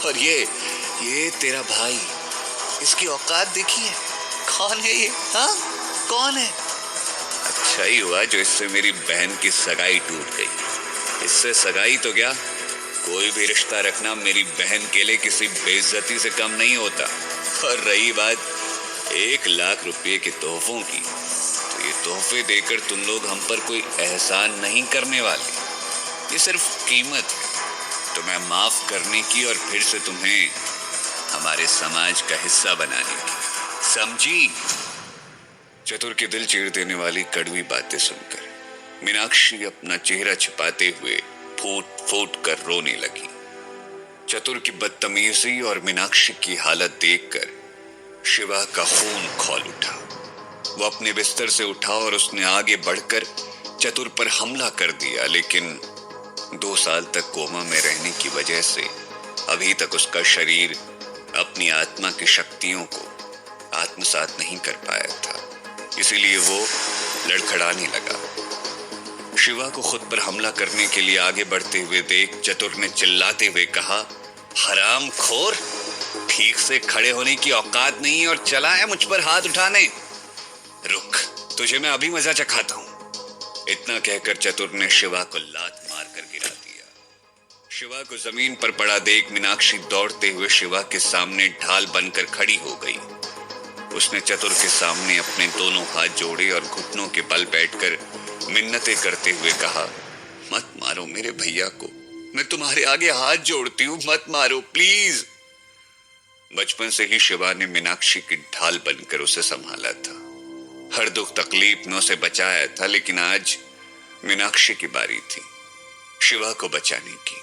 और ये तेरा भाई, इसकी औकात देखी है? कौन है ये? हाँ, कौन है? अच्छा ही हुआ जो इससे मेरी बहन की सगाई टूट गई। इससे सगाई तो क्या, कोई भी रिश्ता रखना मेरी बहन के लिए किसी बेइज्जती से कम नहीं होता। और रही बात 1,00,000 रुपये के तोहफों की, तो ये तोहफे देकर तुम लोग हम पर कोई एहसान नहीं करने वाले। ये सिर्फ कीमत है तुम्हें माफ करने की और फिर से तुम्हें हमारे समाज का हिस्सा बनाने की, समझी? चतुर के दिल चीर देने वाली कड़वी बातें सुनकर मीनाक्षी अपना चेहरा छिपाते हुए फूट फूट कर रोने लगी। चतुर की बदतमीजी और मीनाक्षी की हालत देखकर शिवा का खून खौल उठा। वो अपने बिस्तर से उठा और उसने आगे बढ़कर चतुर पर हमला कर दिया, लेकिन 2 साल तक कोमा में रहने की वजह से अभी तक उसका शरीर अपनी आत्मा की शक्तियों को आत्मसात नहीं कर पाया था, इसीलिए वो लड़खड़ाने लगा। शिवा को खुद पर हमला करने के लिए आगे बढ़ते हुए देख चतुर ने चिल्लाते हुए कहा, हरामखोर, ठीक से खड़े होने की औकात नहीं और चला है मुझ पर हाथ उठाने। रुक, तुझे मैं अभी मजा चखाता हूं। इतना कहकर चतुर ने शिवा को लात मारकर गिरा दिया। शिवा को जमीन पर पड़ा देख मीनाक्षी दौड़ते हुए शिवा के सामने ढाल बनकर खड़ी हो गई। उसने चतुर के सामने अपने दोनों हाथ जोड़े और घुटनों के बल बैठकर मिन्नतें करते हुए कहा, मत मारो मेरे भैया को, मैं तुम्हारे आगे हाथ जोड़ती हूं, मत मारो प्लीज। बचपन से ही शिवा ने मीनाक्षी की ढाल बनकर उसे संभाला था। हर दुख तकलीफ में उसे बचाया था, लेकिन आज मीनाक्षी की बारी थी शिवा को बचाने की।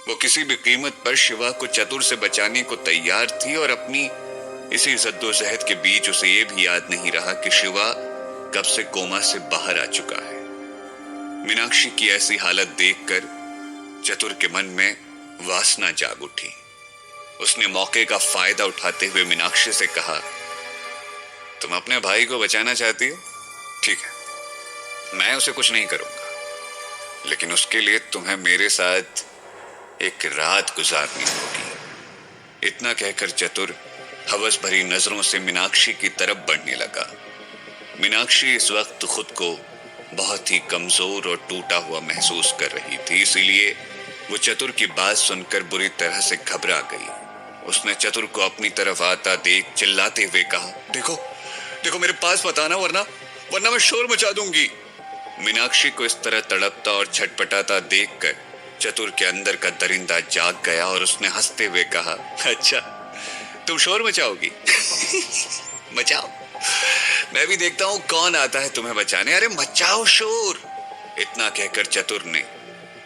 वो किसी भी कीमत पर शिवा को चतुर से बचाने को तैयार थी और अपनी इसी जद्दोजहद के बीच उसे ये भी याद नहीं रहा कि शिवा कब से कोमा से बाहर आ चुका है। मीनाक्षी की ऐसी हालत देखकर चतुर के मन में वासना जाग उठी। उसने मौके का फायदा उठाते हुए मीनाक्षी से कहा, तुम अपने भाई को बचाना चाहती हो? ठीक है, मैं उसे कुछ नहीं करूंगा, लेकिन उसके लिए तुम्हें मेरे साथ एक रात गुजारनी होगी। इतना कहकर चतुर हवस भरी नजरों से मीनाक्षी की तरफ बढ़ने लगा। मीनाक्षी इस वक्त खुद को बहुत ही कमजोर और टूटा हुआ महसूस कर रही थी, इसीलिए वो चतुर की बात सुनकर बुरी तरह से घबरा गई। उसने चतुर को अपनी तरफ आता देख चिल्लाते हुए कहा, देखो देखो मेरे पास मत आना, वरना मैं शोर मचा दूंगी। मीनाक्षी को इस तरह तड़पता और छटपटाता देखकर चतुर के अंदर का दरिंदा जाग गया और उसने हंसते हुए कहा, अच्छा तुम शोर मचाओगी? मचाओ, मैं भी देखता हूं कौन आता है तुम्हें बचाने। अरे मचाओ शोर। इतना कहकर चतुर ने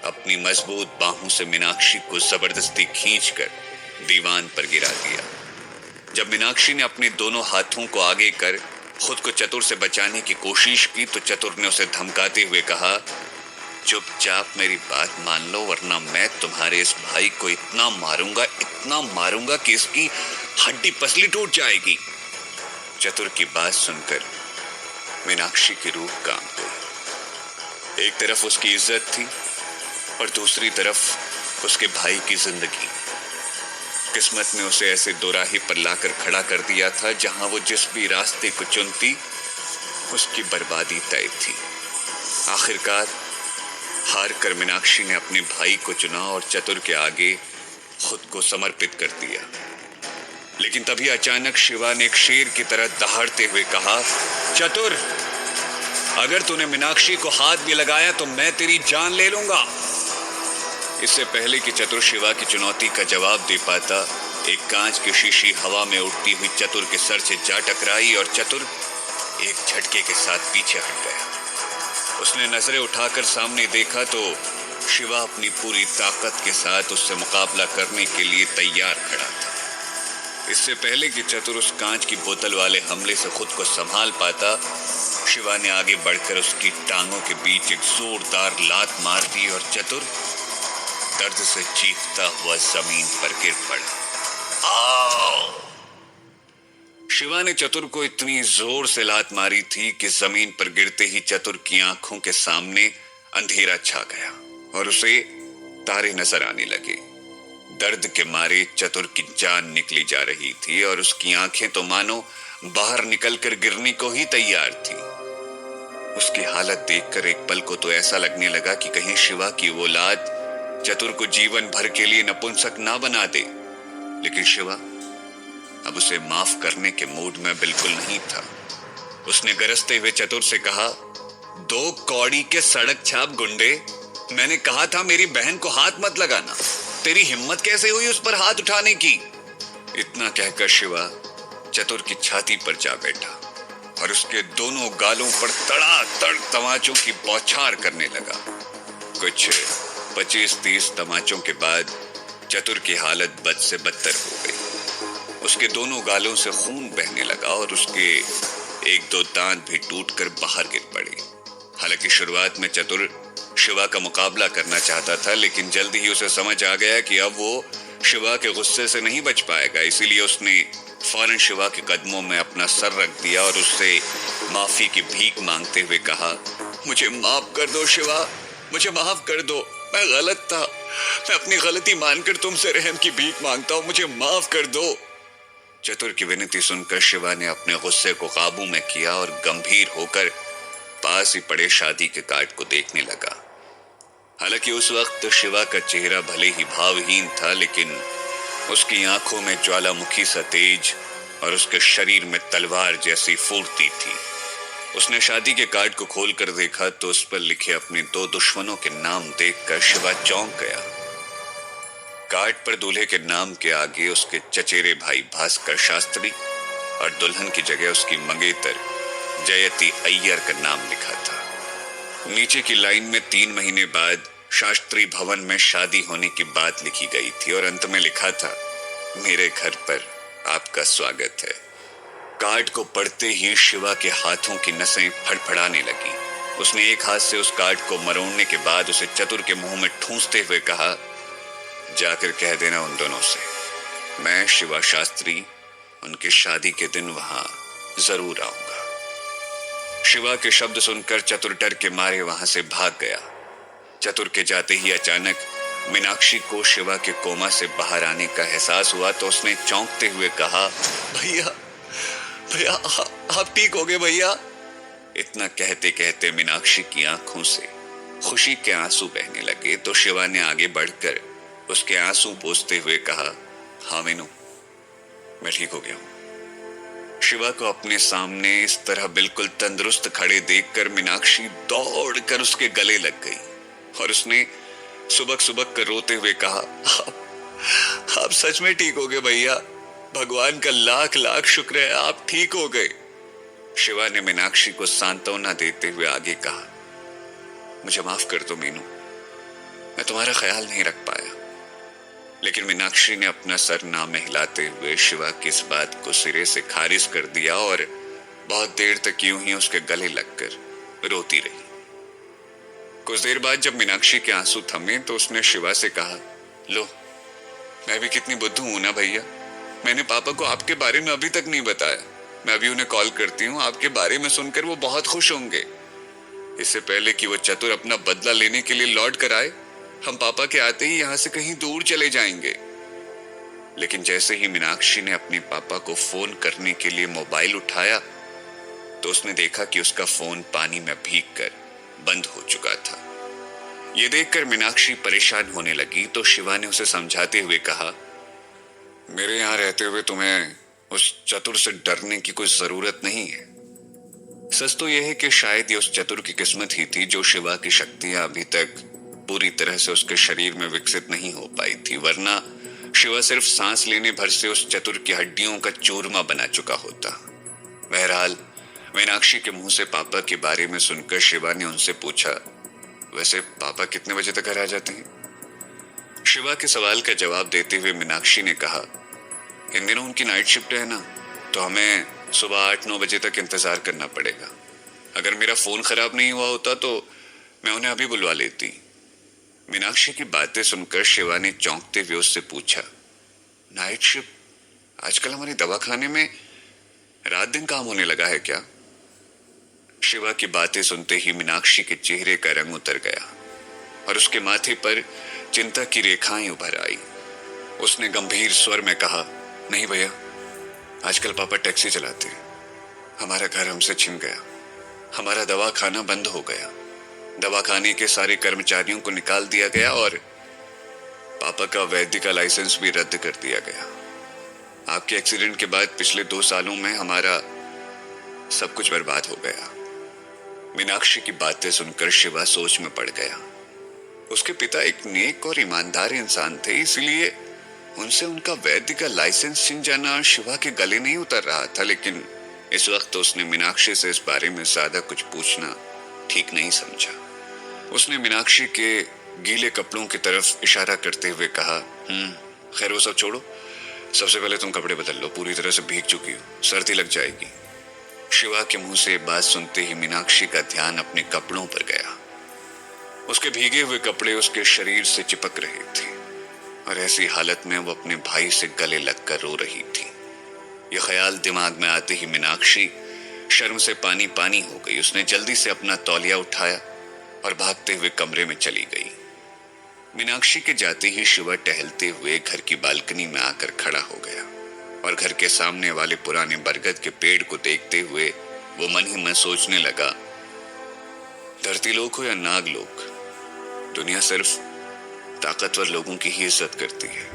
अपनी मजबूत बाहों से मीनाक्षी को जबरदस्ती खींचकर दीवान पर गिरा दिया। जब मीनाक्षी ने अपने दोनों हाथों को आगे कर खुद को चतुर से बचाने की कोशिश की तो चतुर ने उसे धमकाते हुए कहा, चुपचाप मेरी बात मान लो, वरना मैं तुम्हारे इस भाई को इतना मारूंगा कि इसकी हड्डी पसली टूट जाएगी। चतुर की बात सुनकर मीनाक्षी की रूह कांप गई। एक तरफ उसकी इज्जत थी और दूसरी तरफ उसके भाई की जिंदगी। किस्मत ने उसे ऐसे दोराहे पर लाकर खड़ा कर दिया था जहां वो जिस भी रास्ते को चुनती उसकी बर्बादी तय थी। आखिरकार हार कर मीनाक्षी ने अपने भाई को चुना और चतुर के आगे खुद को समर्पित कर दिया। लेकिन तभी अचानक शिवा ने एक शेर की तरह दहाड़ते हुए कहा, चतुर, अगर तूने मीनाक्षी को हाथ भी लगाया तो मैं तेरी जान ले लूंगा। इससे पहले कि चतुर शिवा की चुनौती का जवाब दे पाता, एक कांच की शीशी हवा में उड़ती हुई चतुर के सर से जा टकराई और चतुर एक झटके के साथ पीछे हट गया। उसने नजरें उठाकर सामने देखा तो शिवा अपनी पूरी ताकत के साथ उससे मुकाबला करने के लिए तैयार खड़ा था। इससे पहले कि चतुर उस कांच की बोतल वाले हमले से खुद को संभाल पाता, शिवा ने आगे बढ़कर उसकी टांगों के बीच एक जोरदार लात मार दी और चतुर दर्द से चीखता हुआ जमीन पर गिर पड़ा। आओ! शिवा ने चतुर को इतनी जोर से लात मारी थी कि जमीन पर गिरते ही चतुर की आंखों के सामने अंधेरा छा गया और उसे तारे नजर आने लगे। दर्द के मारे चतुर की जान निकली जा रही थी और उसकी आंखें तो मानो बाहर निकलकर गिरने को ही तैयार थी। उसकी हालत देखकर एक पल को तो ऐसा लगने लगा कि कहीं शिवा की औलाद चतुर को जीवन भर के लिए नपुंसक ना बना दे। लेकिन शिवा अब उसे माफ करने के मूड में बिल्कुल नहीं था। उसने गरजते हुए चतुर से कहा, 2 कौड़ी के सड़क छाप गुंडे, मैंने कहा था मेरी बहन को हाथ मत लगाना, तेरी हिम्मत कैसे हुई उस पर हाथ उठाने की? इतना कहकर शिवा चतुर की छाती पर जा बैठा और उसके दोनों गालों पर तड़ातड़ तमाचों की बौछार करने लगा। कुछ 25-30 तमाचों के बाद चतुर की हालत बद से बदतर हो गई। उसके दोनों गालों से खून बहने लगा और उसके 1-2 दांत भी टूटकर बाहर गिर पड़े। हालांकि शुरुआत में चतुर शिवा का मुकाबला करना चाहता था, लेकिन जल्द ही उसे समझ आ गया कि अब वो शिवा के गुस्से से नहीं बच पाएगा। इसीलिए उसने फौरन शिवा के कदमों में अपना सर रख दिया और उससे माफी की भीख मांगते हुए कहा, मुझे माफ कर दो शिवा, मुझे माफ कर दो, मैं गलत था, मैं अपनी गलती मानकर तुमसे रहम की भीख मांगता हूं, मुझे माफ कर दो। चतुर की विनती सुनकर शिवा ने अपने गुस्से को काबू में किया और गंभीर होकर पास ही पड़े शादी के कार्ड को देखने लगा। हालांकि उस वक्त शिवा का चेहरा भले ही भावहीन था, लेकिन उसकी आंखों में ज्वालामुखी सा तेज और उसके शरीर में तलवार जैसी फुर्ती थी। उसने शादी के कार्ड को खोलकर देखा तो उस पर लिखे अपने 2 दुश्मनों के नाम देखकर शिवा चौंक गया। कार्ड पर दूल्हे के नाम के आगे उसके चचेरे भाई भास्कर शास्त्री और दुल्हन की जगह उसकी मंगेतर जयती अय्यर का नाम लिखा था। नीचे की लाइन में 3 महीने बाद शास्त्री भवन में शादी होने की बात लिखी गई थी और अंत में लिखा था, मेरे घर पर आपका स्वागत है। कार्ड को पढ़ते ही शिवा के हाथों की नसें फड़फड़ाने लगी। उसने एक हाथ से उस कार्ड को मरोड़ने के बाद उसे चतुर के मुंह में ठूंसते हुए कहा, जाकर कह देना उन दोनों से, मैं शिवा शास्त्री उनकी शादी के दिन वहां जरूर आऊंगा। शिवा के शब्द सुनकर चतुर डर के मारे वहां से भाग गया। चतुर के जाते ही अचानक मीनाक्षी को शिवा के कोमा से बाहर आने का एहसास हुआ तो उसने चौंकते हुए कहा, भैया भैया आप ठीक हो गए भैया? इतना कहते कहते मीनाक्षी की आंखों से खुशी के आंसू बहने लगे तो शिवा ने आगे बढ़कर उसके आंसू पोंछते हुए कहा, हाँ मीनू, मैं ठीक हो गया हूं। शिवा को अपने सामने इस तरह बिल्कुल तंदुरुस्त खड़े देखकर मीनाक्षी दौड़कर उसके गले लग गई और उसने सुबक सुबक कर रोते हुए कहा, आप सच में ठीक हो गए भैया, भगवान का लाख लाख शुक्र है, आप ठीक हो गए। शिवा ने मीनाक्षी को सांत्वना देते हुए आगे कहा, मुझे माफ कर दो मीनू, मैं तुम्हारा ख्याल नहीं रख पाया। लेकिन मीनाक्षी ने अपना सर ना में हिलाते हुए शिवा की इस बात को सिरे से खारिज कर दिया और बहुत देर तक यूं ही उसके गले लगकर रोती रही। कुछ देर बाद जब मीनाक्षी के आंसू थमे तो उसने शिवा से कहा, लो, मैं भी कितनी बुद्धू हूं ना भैया, मैंने पापा को आपके बारे में अभी तक नहीं बताया। मैं अभी उन्हें कॉल करती हूँ, आपके बारे में सुनकर वो बहुत खुश होंगे। इससे पहले कि वो चतुर अपना बदला लेने के लिए लौट कर आए, हम पापा के आते ही यहाँ से कहीं दूर चले जाएंगे। लेकिन जैसे ही मीनाक्षी ने अपने पापा को फोन करने के लिए मोबाइल उठाया तो उसने देखा कि उसका फोन पानी में भीगकर बंद हो चुका था। ये देखकर मीनाक्षी परेशान होने लगी तो शिवा ने उसे समझाते हुए कहा, मेरे यहाँ रहते हुए तुम्हें उस चतुर से डरने की कोई जरूरत नहीं है। सच तो यह है कि शायद ये उस चतुर की किस्मत ही थी जो शिवा की शक्तियां अभी तक पूरी तरह से उसके शरीर में विकसित नहीं हो पाई थी, वरना शिवा सिर्फ सांस लेने भर से उस चतुर की हड्डियों का चूरमा बना चुका होता। बहरहाल मीनाक्षी के मुंह से पापा के बारे में सुनकर शिवा ने उनसे पूछा, वैसे पापा कितने बजे तक घर आ जाते हैं? शिवा के सवाल का जवाब देते हुए मीनाक्षी ने कहा, इन दिनों उनकी नाइट शिफ्ट है ना, तो हमें सुबह 8-9 बजे तक इंतजार करना पड़ेगा। अगर मेरा फोन खराब नहीं हुआ होता तो मैं उन्हें अभी बुलवा लेती। मीनाक्षी की बातें सुनकर शिवा ने चौंकते हुए उससे पूछा, नाइट शिफ्ट? आजकल हमारे दवाखाने में रात दिन काम होने लगा है क्या? शिवा की बातें सुनते ही मीनाक्षी के चेहरे का रंग उतर गया और उसके माथे पर चिंता की रेखाएं उभर आई। उसने गंभीर स्वर में कहा, नहीं भैया, आजकल पापा टैक्सी चलाते हैं। हमारा घर हमसे छिन गया, हमारा दवाखाना बंद हो गया, दवाखाने के सारे कर्मचारियों को निकाल दिया गया और पापा का वैद्य का लाइसेंस भी रद्द कर दिया गया। आपके एक्सीडेंट के बाद पिछले 2 सालों में हमारा सब कुछ बर्बाद हो गया। मीनाक्षी की बातें सुनकर शिवा सोच में पड़ गया। उसके पिता एक नेक और ईमानदार इंसान थे, इसलिए उनसे उनका वैद्य का लाइसेंस छिन जाना शिवा के गले नहीं उतर रहा था। लेकिन इस वक्त उसने मीनाक्षी से इस बारे में ज्यादा कुछ पूछना ठीक नहीं समझा। उसने मीनाक्षी के गीले कपड़ों की तरफ इशारा करते हुए कहा, खैर वो सब छोड़ो, सबसे पहले तुम कपड़े बदल लो, पूरी तरह से भीग चुकी हो, सर्दी लग जाएगी। शिवा के मुंह से बात सुनते ही मीनाक्षी का ध्यान अपने कपड़ों पर गया। उसके भीगे हुए कपड़े उसके शरीर से चिपक रहे थे और ऐसी हालत में वो अपने भाई से गले लगकर रो रही थी। यह ख्याल दिमाग में आते ही मीनाक्षी शर्म से पानी पानी हो गई। उसने जल्दी से अपना तौलिया उठाया और भागते हुए कमरे में चली गई। मीनाक्षी के जाते ही शिवा टहलते हुए घर की बालकनी में आकर खड़ा हो गया और घर के सामने वाले पुराने बरगद के पेड़ को देखते हुए वो मन ही मन सोचने लगा, धरती लोग हो या नाग लोग, दुनिया सिर्फ ताकतवर लोगों की ही इज्जत करती है।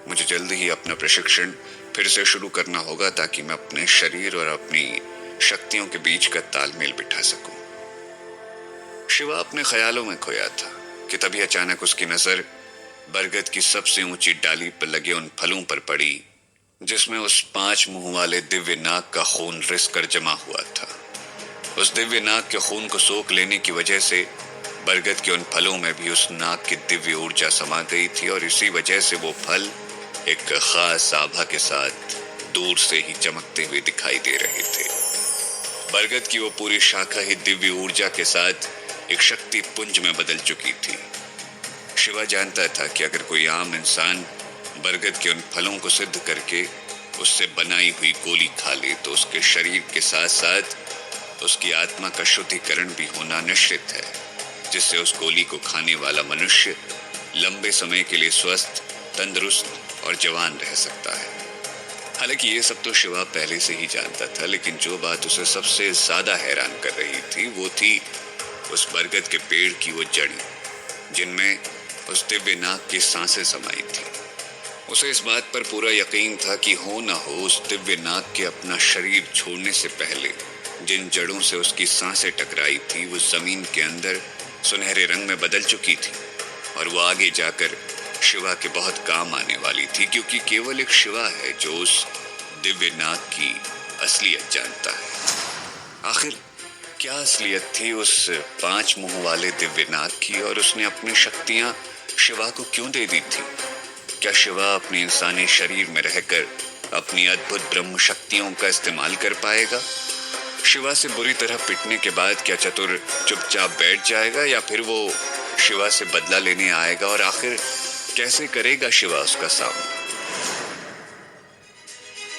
मुझे जल्दी ही अपना प्रशिक्षण फिर से शुरू करना होगा ताकि मैं अपने शरीर और अपनी शक्तियों के बीच का तालमेल बिठा सकूं। शिवा अपने ख्यालों में खोया था कि तभी अचानक उसकी नजर बरगद की सबसे ऊंची डाली पर लगे उन फलों पर पड़ी जिसमें उस 5 मुंह वाले दिव्य नाग का खून रिस कर जमा हुआ था। उस दिव्य नाग के खून को सोख लेने की वजह से बरगद के उन फलों में भी उस नाग की दिव्य ऊर्जा समा गई थी और इसी वजह से वो फल एक खास आभा के साथ दूर से ही चमकते हुए दिखाई दे रहे थे। बरगद की वो पूरी शाखा ही दिव्य ऊर्जा के साथ एक शक्ति पुंज में बदल चुकी थी। शिवा जानता था कि अगर कोई आम इंसान बरगद के उन फलों को सिद्ध करके उससे बनाई हुई गोली खा ले तो उसके शरीर के साथ साथ उसकी आत्मा का शुद्धिकरण भी होना निश्चित है, जिससे उस गोली को खाने वाला मनुष्य लंबे समय के लिए स्वस्थ, तंदुरुस्त और जवान रह सकता है। हालांकि ये सब तो शिवा पहले से ही जानता था, लेकिन जो बात उसे सबसे ज्यादा हैरान कर रही थी वो थी उस बरगद के पेड़ की वो जड़ें जिनमें उस दिव्य नाग की सांसें समाई थी। उसे इस बात पर पूरा यकीन था कि हो न हो उस दिव्य नाग के अपना शरीर छोड़ने से पहले जिन जड़ों से उसकी सांसें टकराई थी वो जमीन के अंदर सुनहरे रंग में बदल चुकी थी और वो आगे जाकर शिवा के बहुत काम आने वाली थी, क्योंकि केवल एक शिवा है जो उस दिव्य नाग की असलियत जानता है। आखिर क्या असलियत थी उस 5 मुंह वाले दिव्य नाग की और उसने अपनी शक्तियां शिवा को क्यों दे दी थी? क्या शिवा अपने इंसानी शरीर में रहकर अपनी अद्भुत ब्रह्म शक्तियों का इस्तेमाल कर पाएगा? शिवा से बुरी तरह पिटने के बाद क्या चतुर चुपचाप बैठ जाएगा या फिर वो शिवा से बदला लेने आएगा और आखिर कैसे करेगा शिवा उसका सामना?